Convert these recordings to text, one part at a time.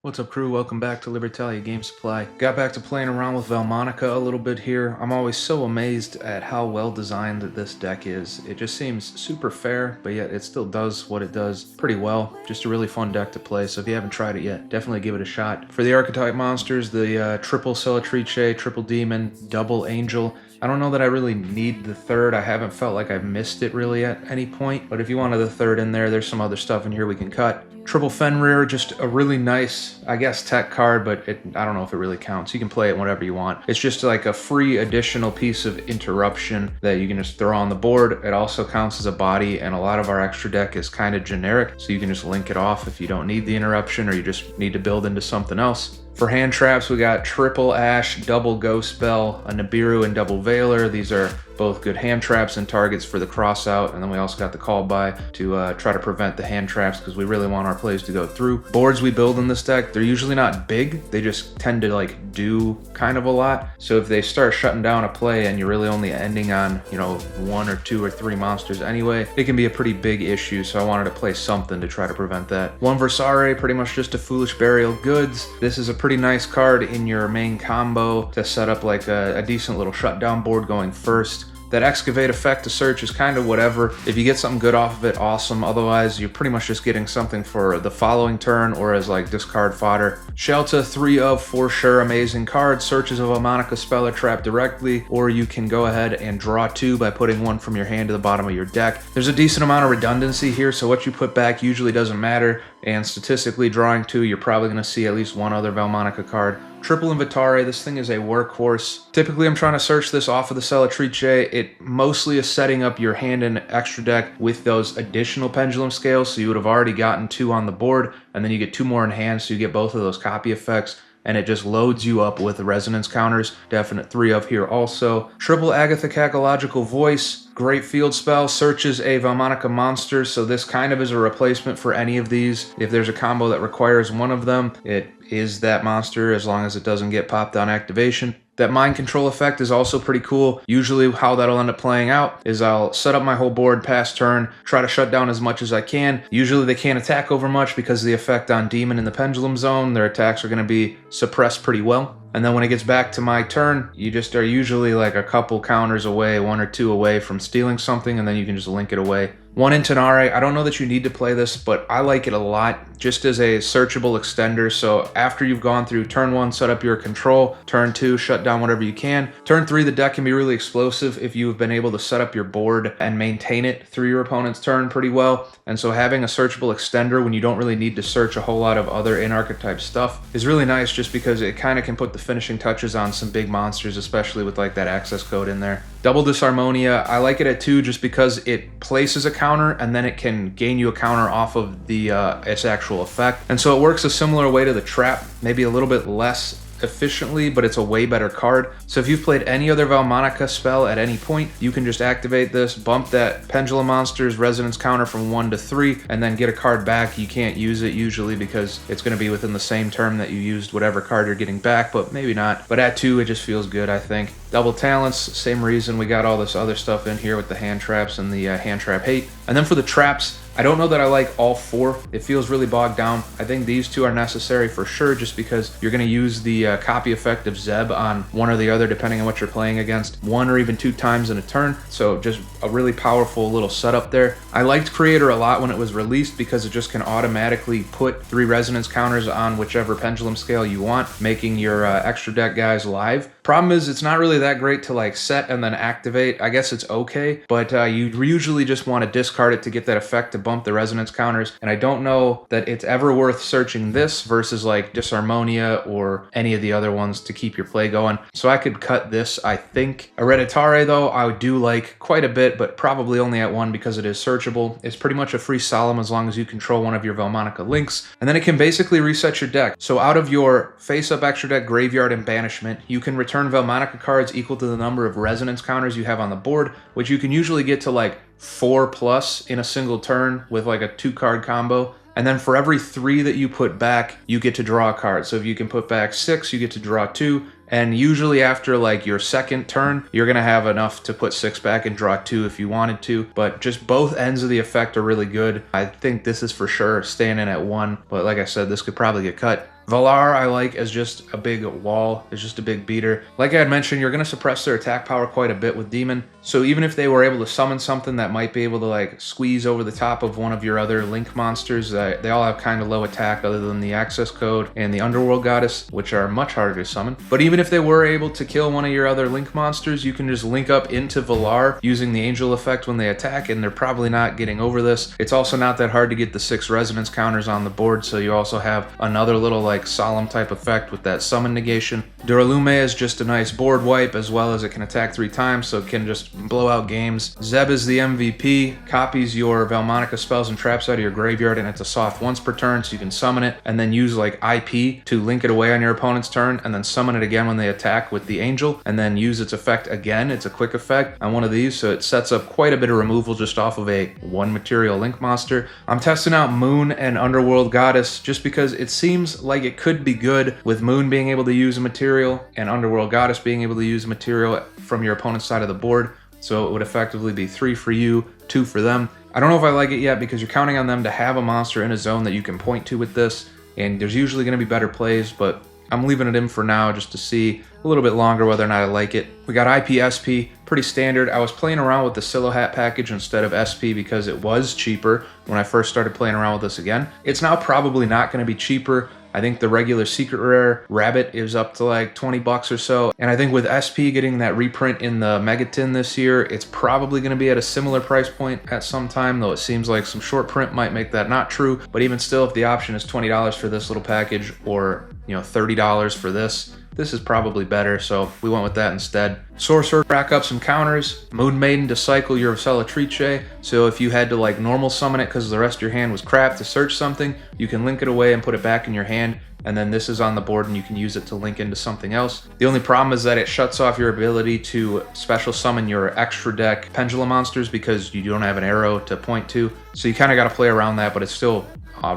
What's up, crew? Welcome back to Libertalia Game Supply. Got back to playing around with Vaalmonica a little bit here. I'm always so amazed at how well designed this deck is. It just seems super fair, but yet it still does what it does pretty well. Just a really fun deck to play, so if you haven't tried it yet, definitely give it a shot. For the archetype monsters, the triple Celatrice, triple Demon, double Angel. I don't know that I really need the third. I haven't felt like I've missed it really at any point, but if you wanted the third in there, there's some other stuff in here we can cut. Triple Fenrir, just a really nice, I guess, tech card, but I don't know if it really counts. You can play it whenever you want. It's just like a free additional piece of interruption that you can just throw on the board. It also counts as a body, and a lot of our extra deck is kind of generic, so you can just link it off if you don't need the interruption or you just need to build into something else. For hand traps, we got triple Ash, double Ghost Spell, a Nibiru, and double Veiler. These are both good hand traps and targets for the cross out, and then we also got the call by to try to prevent the hand traps because we really want our plays to go through. Boards we build in this deck, they're usually not big, they just tend to like do kind of a lot. So if they start shutting down a play and you're really only ending on, you know, 1 or 2 or 3 monsters anyway, it can be a pretty big issue, so I wanted to play something to try to prevent that. One Versare, pretty much just a Foolish Burial Goods. This is a pretty nice card in your main combo to set up like a decent little shutdown board going first. That Excavate effect to search is kind of whatever. If you get something good off of it, awesome. Otherwise, you're pretty much just getting something for the following turn or as like discard fodder. Shelta, 3 of, for sure, amazing card. Searches a Vaalmonica spell or trap directly, or you can go ahead and draw 2 by putting 1 from your hand to the bottom of your deck. There's a decent amount of redundancy here, so what you put back usually doesn't matter. And statistically, drawing 2, you're probably going to see at least 1 other Vaalmonica card. Triple Invitare, this thing is a workhorse. Typically, I'm trying to search this off of the Celatrice. It mostly is setting up your hand and extra deck with those additional pendulum scales, so you would have already gotten 2 on the board, and then you get 2 more in hand, so you get both of those copy effects, and it just loads you up with resonance counters. Definite 3 of here also. Triple Agatha Cacological Voice, great field spell, searches a Vaalmonica monster, so this kind of is a replacement for any of these. If there's a combo that requires one of them, it is that monster as long as it doesn't get popped on activation. That mind control effect is also pretty cool. Usually how that'll end up playing out is I'll set up my whole board past turn, try to shut down as much as I can. Usually they can't attack over much because of the effect on Demon in the Pendulum Zone. Their attacks are going to be suppressed pretty well. And then when it gets back to my turn, you just are usually like a couple counters away, 1 or 2 away from stealing something, and then you can just link it away. 1 Intonare, I don't know that you need to play this, but I like it a lot just as a searchable extender. So after you've gone through turn 1, set up your control, turn 2, shut down whatever you can. Turn 3, the deck can be really explosive if you've been able to set up your board and maintain it through your opponent's turn pretty well. And so having a searchable extender when you don't really need to search a whole lot of other in-archetype stuff is really nice just because it kind of can put the finishing touches on some big monsters, especially with like that access code in there. Double Disharmonia, I like it at 2 just because it places a counter and then it can gain you a counter off of the its actual effect. And so it works a similar way to the trap, maybe a little bit less efficiently, but it's a way better card. So if you've played any other Vaalmonica spell at any point, you can just activate this, bump that Pendulum Monster's resonance counter from 1 to 3, and then get a card back. You can't use it usually because it's going to be within the same term that you used whatever card you're getting back, but maybe not. But at 2, it just feels good, I think. Double Talents, same reason. We got all this other stuff in here with the hand traps and the hand trap hate. And then for the traps, I don't know that I like all 4. It feels really bogged down. I think these 2 are necessary for sure just because you're going to use the copy effect of Zeb on one or the other depending on what you're playing against 1 or even 2 times in a turn. So just a really powerful little setup there. I liked Creator a lot when it was released because it just can automatically put 3 resonance counters on whichever pendulum scale you want, making your extra deck guys live. Problem is it's not really that great to like set and then activate. I guess it's okay, but you usually just want to discard it to get that effect to bump the resonance counters, and I don't know that it's ever worth searching this versus like Disharmonia or any of the other ones to keep your play going. So I could cut this, I think. Hereditare though, I do like quite a bit, but probably only at 1 because it is searchable. It's pretty much a free Solemn as long as you control one of your Vaalmonica links, and then it can basically reset your deck. So out of your face-up extra deck, graveyard, and banishment, you can return Vaalmonica cards equal to the number of resonance counters you have on the board, which you can usually get to like 4+ in a single turn with like a 2-card combo. And then for every 3 that you put back, you get to draw a card. So if you can put back 6, you get to draw 2. And usually after like your second turn, you're going to have enough to put 6 back and draw 2 if you wanted to. But just both ends of the effect are really good. I think this is for sure staying in at 1. But like I said, this could probably get cut. Valar I like as just a big wall, as just a big beater. Like I had mentioned, you're going to suppress their attack power quite a bit with Demon, so even if they were able to summon something that might be able to like squeeze over the top of one of your other Link monsters, they all have kind of low attack other than the Access Code and the Underworld Goddess, which are much harder to summon. But even if they were able to kill one of your other Link monsters, you can just link up into Valar using the Angel effect when they attack, and they're probably not getting over this. It's also not that hard to get the 6 resonance counters on the board, so you also have another little like solemn type effect with that summon negation. Duralume is just a nice board wipe, as well as it can attack 3 times, so it can just blow out games. Zeb is the MVP, copies your Vaalmonica spells and traps out of your graveyard, and it's a soft once per turn, so you can summon it and then use like IP to link it away on your opponent's turn, and then summon it again when they attack with the Angel, and then use its effect again. It's a quick effect on one of these, so it sets up quite a bit of removal just off of a 1 material Link monster. I'm testing out Moon and Underworld Goddess just because it seems like it could be good with Moon being able to use a material and Underworld Goddess being able to use a material from your opponent's side of the board, so it would effectively be 3 for you, 2 for them. I don't know if I like it yet because you're counting on them to have a monster in a zone that you can point to with this, and there's usually going to be better plays, but I'm leaving it in for now just to see a little bit longer whether or not I like it. We got IPSP, pretty standard. I was playing around with the Silo Hat package instead of SP because it was cheaper when I first started playing around with this again. It's now probably not going to be cheaper. I think the regular secret rare rabbit is up to like 20 bucks or so. And I think with SP getting that reprint in the Megatin this year, it's probably going to be at a similar price point at some time, though it seems like some short print might make that not true. But even still, if the option is $20 for this little package or, you know, $30 for this is probably better, so we went with that instead. Sorcerer, rack up some counters. Moon Maiden to cycle your Celatrice, so if you had to like normal summon it because the rest of your hand was crap to search something, you can link it away and put it back in your hand, and then this is on the board and you can use it to link into something else. The only problem is that it shuts off your ability to special summon your extra deck Pendulum monsters because you don't have an arrow to point to, so you kind of got to play around that, but it's still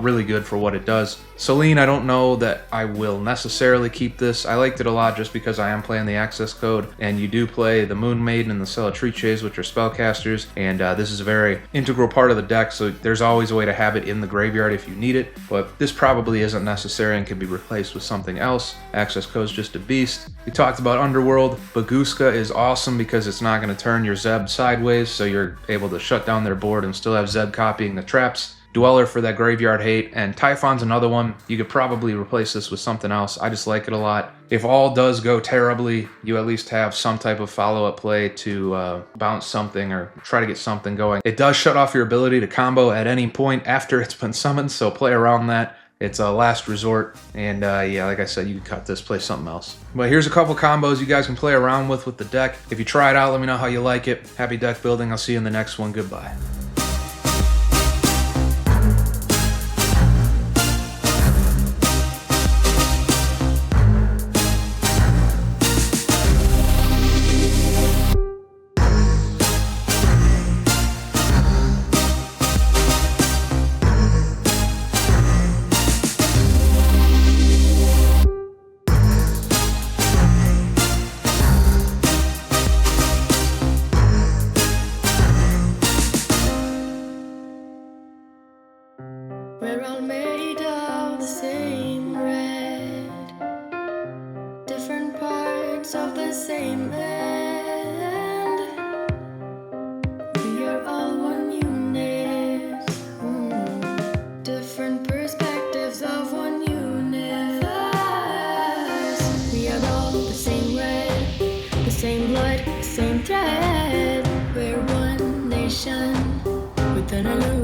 really good for what it does. Selene, I don't know that I will necessarily keep this. I liked it a lot just because I am playing the Access Code, and you do play the Moon Maiden and the Celatrices, which are spellcasters, and this is a very integral part of the deck, so there's always a way to have it in the graveyard if you need it, but this probably isn't necessary and can be replaced with something else. Access Code's just a beast. We talked about Underworld. Baguska is awesome because it's not going to turn your Zeb sideways, so you're able to shut down their board and still have Zeb copying the traps. Dweller for that graveyard hate, and Typhon's another one. You could probably replace this with something else. I just like it a lot. If all does go terribly, you at least have some type of follow-up play to bounce something or try to get something going. It does shut off your ability to combo at any point after it's been summoned, so play around that. It's a last resort, and yeah, like I said, you can cut this, play something else. But here's a couple combos you guys can play around with the deck. If you try it out, let me know how you like it. Happy deck building. I'll see you in the next one. Goodbye. We're all made of the same red, different parts of the same end. We are all one unit, different perspectives of one universe. We are all the same red, the same blood, the same thread. We're one nation within a